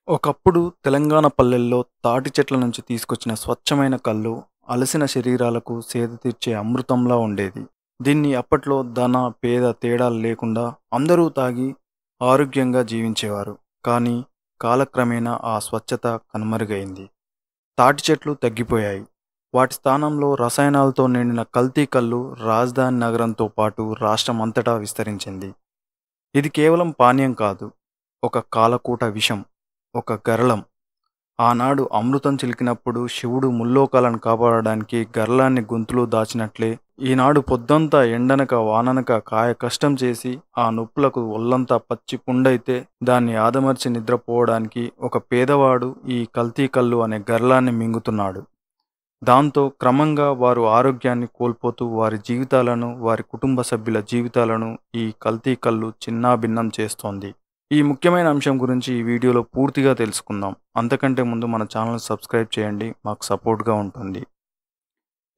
ఒకప్పుడు తెలంగాణ పల్లెల్లో తాటి చెట్ల నుంచి తీసుకొచ్చిన స్వచ్ఛమైన కల్లు అలసిన శరీరాలకు సేద తీర్చే అమృతంలా ఉండేది. దీన్ని అప్పట్లో ధన పేద తేడాలు లేకుండా అందరూ తాగి ఆరోగ్యంగా జీవించేవారు. కానీ కాలక్రమేణా ఆ స్వచ్ఛత కనుమరుగైంది. తాటి చెట్లు తగ్గిపోయాయి. వాటి స్థానంలో రసాయనాలతో నిండిన కల్తీ కల్లు రాజధాని నగరంతో పాటు రాష్ట్రం అంతటా విస్తరించింది. ఇది కేవలం పానీయం కాదు, ఒక కాలకూట విషం, ఒక గరళం. ఆనాడు అమృతం చిలికినప్పుడు శివుడు ముల్లోకాలను కాపాడడానికి గరళాన్ని గొంతులో దాచినట్లే ఈనాడు పొద్దంతా ఎండనక వాననక కాయ కష్టం చేసి ఆ నొప్పులకు ఒళ్ళంతా పచ్చి పుండైతే దాన్ని ఆదమర్చి నిద్రపోవడానికి ఒక పేదవాడు ఈ కల్తీ కల్లు అనే గరళాన్ని మింగుతున్నాడు. దాంతో క్రమంగా వారు ఆరోగ్యాన్ని కోల్పోతూ వారి జీవితాలను, వారి కుటుంబ సభ్యుల జీవితాలను ఈ కల్తీ కల్లు చిన్నాభిన్నం చేస్తోంది. ఈ ముఖ్యమైన అంశం గురించి ఈ వీడియోలో పూర్తిగా తెలుసుకుందాం. అంతకంటే ముందు మన ఛానల్ సబ్స్క్రైబ్ చేయండి, మాకు సపోర్ట్గా ఉంటుంది.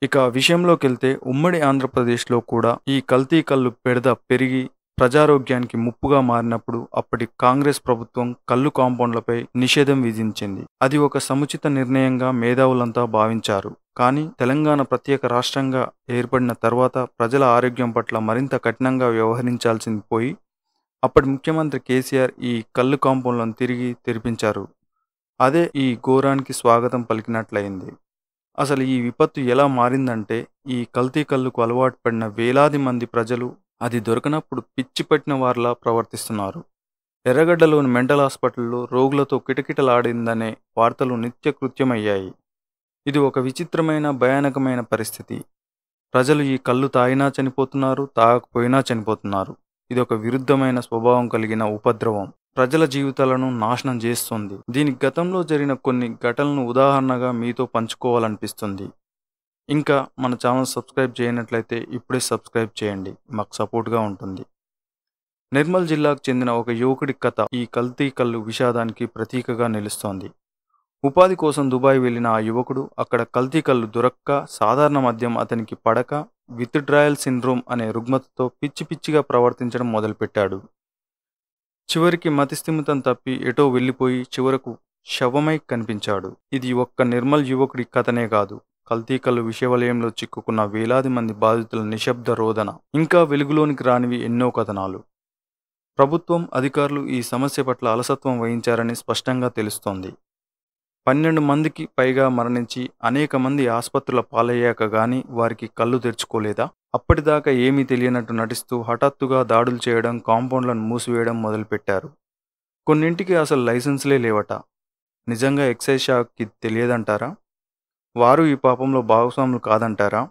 ఇక విషయంలోకి వెళ్తే ఉమ్మడి ఆంధ్రప్రదేశ్లో కూడా ఈ కల్తీ కల్లు బెడద పెరిగి ప్రజారోగ్యానికి ముప్పుగా మారినప్పుడు అప్పటి కాంగ్రెస్ ప్రభుత్వం కల్లు కాంపౌండ్లపై నిషేధం విధించింది. అది ఒక సముచిత నిర్ణయంగా మేధావులంతా భావించారు. కానీ తెలంగాణ ప్రత్యేక రాష్ట్రంగా ఏర్పడిన తర్వాత ప్రజల ఆరోగ్యం పట్ల మరింత కఠినంగా వ్యవహరించాల్సింది పోయి అప్పటి ముఖ్యమంత్రి కేసీఆర్ ఈ కల్లు కాంపౌండ్లను తిరిగి తెరిపించారు. అదే ఈ ఘోరానికి స్వాగతం పలికినట్లయింది. అసలు ఈ విపత్తు ఎలా మారిందంటే, ఈ కల్తీ కల్లుకు అలవాటు పడిన వేలాది మంది ప్రజలు అది దొరకనప్పుడు పిచ్చి పట్టిన వారిలా ప్రవర్తిస్తున్నారు. ఎర్రగడ్డలోని మెంటల్ హాస్పిటల్లో రోగులతో కిటకిటలాడిందనే వార్తలు నిత్యకృత్యమయ్యాయి. ఇది ఒక విచిత్రమైన భయానకమైన పరిస్థితి. ప్రజలు ఈ కల్లు తాగినా చనిపోతున్నారు, తాగకపోయినా చనిపోతున్నారు. ఇదొక విరుద్ధమైన స్వభావం కలిగిన ఉపద్రవం ప్రజల జీవితాలను నాశనం చేస్తుంది. దీనికి గతంలో జరిగిన కొన్ని ఘటనలను ఉదాహరణగా మీతో పంచుకోవాలనిపిస్తుంది. ఇంకా మన ఛానల్ సబ్స్క్రైబ్ చేయనట్లయితే ఇప్పుడే సబ్స్క్రైబ్ చేయండి, మాకు సపోర్ట్గా ఉంటుంది. నిర్మల్ జిల్లాకు చెందిన ఒక యువకుడి కథ ఈ కల్తీ కల్లు విషాదానికి ప్రతీకగా నిలుస్తోంది. ఉపాధి కోసం దుబాయ్ వెళ్లిన ఆ యువకుడు అక్కడ కల్తీ కల్లు దొరక్క, సాధారణ మద్యం అతనికి పడక విత్డ్రాయల్ సిండ్రోమ్ అనే రుగ్మతతో పిచ్చి పిచ్చిగా ప్రవర్తించడం మొదలుపెట్టాడు. చివరికి మతిస్థిమితం తప్పి ఎటో వెళ్ళిపోయి చివరకు శవమై కనిపించాడు. ఇది ఒక్క నిర్మల్ యువకుడి కథనే కాదు, కల్తీ కల్లు విషవలయంలో చిక్కుకున్న వేలాది మంది బాధితుల నిశ్శబ్ద రోదన, ఇంకా వెలుగులోనికి రానివి ఎన్నో కథనాలు. ప్రభుత్వం, అధికారులు ఈ సమస్య పట్ల అలసత్వం వహించారని స్పష్టంగా తెలుస్తోంది. 12 మందికి పైగా మరణించి అనేక మంది ఆసుపత్రుల పాలయ్యాక గానీ వారికి కళ్ళు తెరుచుకోలేదా? అప్పటిదాకా ఏమీ తెలియనట్టు నటిస్తూ హఠాత్తుగా దాడులు చేయడం, కాంపౌండ్లను మూసివేయడం మొదలుపెట్టారు. కొన్నింటికి అసలు లైసెన్సులే లేవట. నిజంగా ఎక్సైజ్ శాఖకి తెలియదంటారా? వారు ఈ పాపంలో భాగస్వాములు కాదంటారా?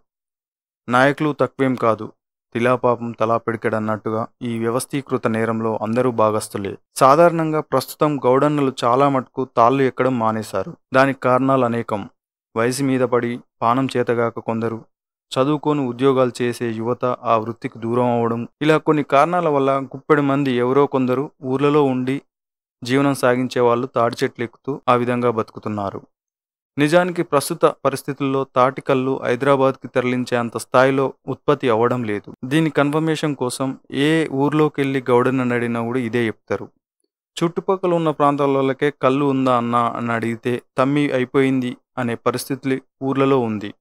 నాయకులు తక్కువేం కాదు, తిలా పాపం తలా పిడికెడన్నట్టుగా ఈ వ్యవస్థీకృత నేరంలో అందరూ భాగస్తులే. సాధారణంగా ప్రస్తుతం గౌడన్నలు చాలా మటుకు తాళ్ళు ఎక్కడం మానేశారు. దానికి కారణాలు అనేకం. వయసు మీద పడి, పానం చేతగాక కొందరు, చదువుకొని ఉద్యోగాలు చేసే యువత ఆ వృత్తికి దూరం అవ్వడం, ఇలా కొన్ని కారణాల వల్ల గుప్పెడు మంది ఎవరో కొందరు ఊర్లలో ఉండి జీవనం సాగించే వాళ్ళు తాటి చెట్లు ఎక్కుతూ ఆ విధంగా బతుకుతున్నారు. నిజానికి ప్రస్తుత పరిస్థితుల్లో తాటికల్లు హైదరాబాద్కి తరలించే అంత స్థాయిలో ఉత్పత్తి అవ్వడం లేదు. దీని కన్ఫర్మేషన్ కోసం ఏ ఊర్లోకెళ్ళి గౌడన్న అడిగినా కూడా ఇదే చెప్తారు. చుట్టుపక్కల ఉన్న ప్రాంతాలకే కళ్ళు ఉందా అన్నా అని అడిగితే తమ్మి అయిపోయింది అనే పరిస్థితులు ఊర్లలో ఉంది.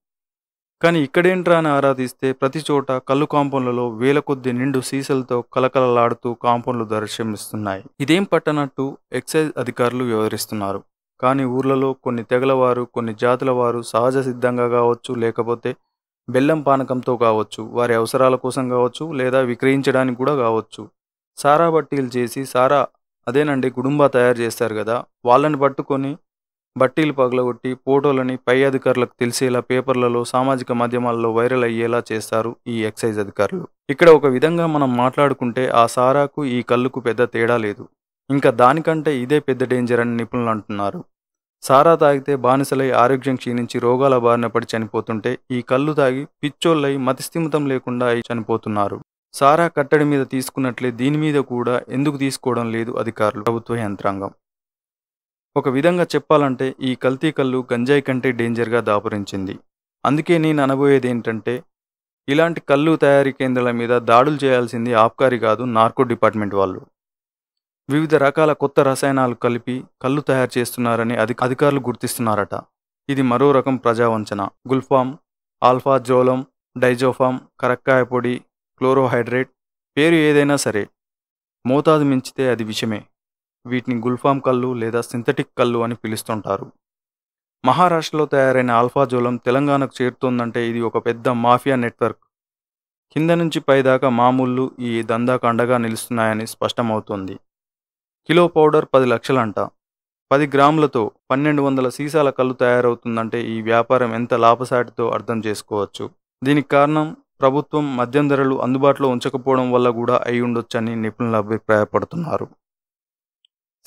కానీ ఇక్కడేంట్రా అని ఆరాధిస్తే ప్రతి చోట కళ్ళు కాంపౌండ్లలో వేల కొద్ది నిండు సీసలతో కలకలలాడుతూ కాంపౌండ్లు దర్శనమిస్తున్నాయి. ఇదేం పట్టనట్టు ఎక్సైజ్ అధికారులు వ్యవహరిస్తున్నారు. కానీ ఊర్లలో కొన్ని తెగలవారు, కొన్ని జాతుల వారు సహజ సిద్ధంగా కావచ్చు, లేకపోతే బెల్లం పానకంతో కావచ్చు, వారి అవసరాల కోసం కావచ్చు, లేదా విక్రయించడానికి కూడా కావచ్చు, సారా బట్టీలు చేసి అదేనండి గుడుంబా తయారు చేస్తారు కదా, వాళ్ళని పట్టుకొని బట్టీలు పగలగొట్టి ఫోటోలని పై అధికారులకు తెలిసేలా పేపర్లలో, సామాజిక మాధ్యమాల్లో వైరల్ అయ్యేలా చేస్తారు ఈ ఎక్సైజ్ అధికారులు. ఇక్కడ ఒక విధంగా మనం మాట్లాడుకుంటే ఆ సారాకు ఈ కళ్ళుకు పెద్ద తేడా లేదు. ఇంకా దానికంటే ఇదే పెద్ద డేంజర్ అని నిపుణులు అంటున్నారు. సారా తాగితే బానిసలై ఆరోగ్యం క్షీణించి రోగాల బారిన పడి చనిపోతుంటే ఈ కళ్ళు తాగి పిచ్చోళ్ళై మతిస్థిమితం లేకుండా అయి చనిపోతున్నారు. సారా కట్టడి మీద తీసుకున్నట్లే దీని మీద కూడా ఎందుకు తీసుకోవడం లేదు అధికారులు, ప్రభుత్వ యంత్రాంగం? ఒక విధంగా చెప్పాలంటే ఈ కల్తీ కళ్ళు గంజాయి కంటే డేంజర్గా దాపురించింది. అందుకే నేను అనబోయేది ఏంటంటే, ఇలాంటి కళ్ళు తయారీ కేంద్రాల మీద దాడులు చేయాల్సింది ఆబ్కారీ కాదు, నార్కో డిపార్ట్మెంట్ వాళ్ళు. వివిధ రకాల కొత్త రసాయనాలు కలిపి కళ్ళు తయారు చేస్తున్నారని అధికారులు గుర్తిస్తున్నారట. ఇది మరో రకం ప్రజావంచన. గుల్ఫామ్, ఆల్ఫాజోలం, డైజోఫామ్, కరక్కాయ పొడి, క్లోరోహైడ్రేట్, పేరు ఏదైనా సరే మోతాదు మించితే అది విషమే. వీటిని గుల్ఫామ్ కళ్ళు లేదా సింథటిక్ కళ్ళు అని పిలుస్తుంటారు. మహారాష్ట్రలో తయారైన ఆల్ఫాజోలం తెలంగాణకు చేరుతోందంటే ఇది ఒక పెద్ద మాఫియా నెట్వర్క్. కింద నుంచి పైదాకా మామూళ్ళు ఈ దందాకు అండగా నిలుస్తున్నాయని స్పష్టమవుతోంది. Kilo powder 10 లక్షలంట. 10 గ్రాములతో 1200 సీసాల కళ్ళు తయారవుతుందంటే ఈ వ్యాపారం ఎంత లాభసాటితో అర్థం చేసుకోవచ్చు. దీనికి కారణం ప్రభుత్వం మద్యం ధరలు అందుబాటులో ఉంచకపోవడం వల్ల కూడా అయి ఉండొచ్చని నిపుణులు అభిప్రాయపడుతున్నారు.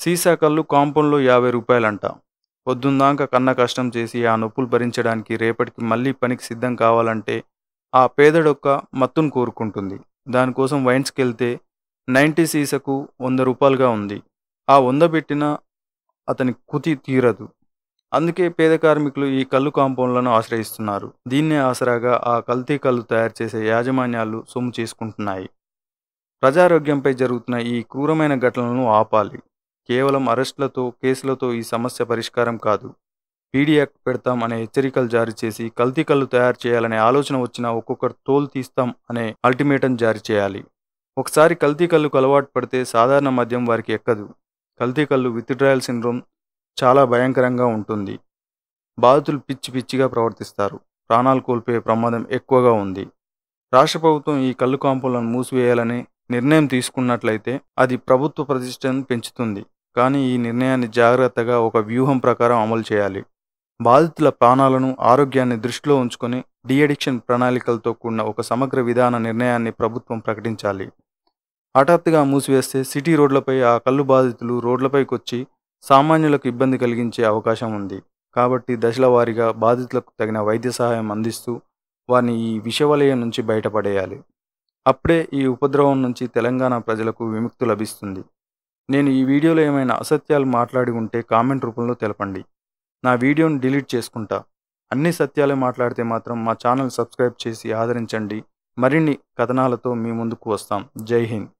సీసా కళ్ళు కాంపౌండ్లో 50 రూపాయలంట. పొద్దుందాక కన్న కష్టం చేసి ఆ నొప్పులు భరించడానికి రేపటికి మళ్ళీ పనికి సిద్ధం కావాలంటే ఆ పేదడొక్క మత్తును కోరుకుంటుంది. దానికోసం వైన్స్కి వెళ్తే 90 సీసాకు 100 రూపాయలుగా ఉంది. ఆ 100 పెట్టినా అతని కుతి తీరదు. అందుకే పేద కార్మికులు ఈ కళ్ళు కాంపౌండ్లను ఆశ్రయిస్తున్నారు. దీన్నే ఆసరాగా ఆ కల్తీ కళ్ళు తయారు చేసే యాజమాన్యాలు సొమ్ము చేసుకుంటున్నాయి. ప్రజారోగ్యంపై జరుగుతున్న ఈ క్రూరమైన ఘటనలను ఆపాలి. కేవలం అరెస్టులతో, కేసులతో ఈ సమస్య పరిష్కారం కాదు. పీడీ యాక్ట్ పెడతాం అనే హెచ్చరికలు జారీ చేసి కల్తీ కళ్ళు తయారు చేయాలనే ఆలోచన వచ్చినా ఒక్కొక్కరు తోలు తీస్తాం అనే అల్టిమేటం జారీ చేయాలి. ఒకసారి కల్తీ కళ్ళుకు అలవాటు పడితే సాధారణ మద్యం వారికి ఎక్కదు. కల్తీ కళ్ళు విత్డ్రాయల్ సిండ్రోమ్ చాలా భయంకరంగా ఉంటుంది. బాధితులు పిచ్చిగా ప్రవర్తిస్తారు. ప్రాణాలు కోల్పోయే ప్రమాదం ఎక్కువగా ఉంది. రాష్ట్ర ప్రభుత్వం ఈ కళ్ళు కాంపౌండ్లను మూసివేయాలని నిర్ణయం తీసుకున్నట్లయితే అది ప్రభుత్వ ప్రతిష్టను పెంచుతుంది. కానీ ఈ నిర్ణయాన్ని జాగ్రత్తగా ఒక వ్యూహం ప్రకారం అమలు చేయాలి. బాధితుల ప్రాణాలను, ఆరోగ్యాన్ని దృష్టిలో ఉంచుకొని డీఅడిక్షన్ ప్రణాళికలతో కూడిన ఒక సమగ్ర విధాన నిర్ణయాన్ని ప్రభుత్వం ప్రకటించాలి. హఠాత్తుగా మూసివేస్తే సిటీ రోడ్లపై ఆ కళ్ళు బాధితులు రోడ్లపైకి వచ్చి సామాన్యులకు ఇబ్బంది కలిగించే అవకాశం ఉంది. కాబట్టి దశల వారీగా బాధితులకు తగిన వైద్య సహాయం అందిస్తూ వారిని ఈ విషవలయం నుంచి బయటపడేయాలి. అప్పుడే ఈ ఉపద్రవం నుంచి తెలంగాణ ప్రజలకు విముక్తి లభిస్తుంది. నేను ఈ వీడియోలో ఏమైనా అసత్యాలు మాట్లాడి ఉంటే కామెంట్ రూపంలో తెలపండి. నా వీడియోని డిలీట్ చేసుకుంటా. అన్ని సత్యాలే మాట్లాడితే మాత్రం మా ఛానల్ సబ్స్క్రైబ్ చేసి ఆదరించండి. మరిన్ని కథనాలతో మీ ముందుకు వస్తాం. జై హింద్.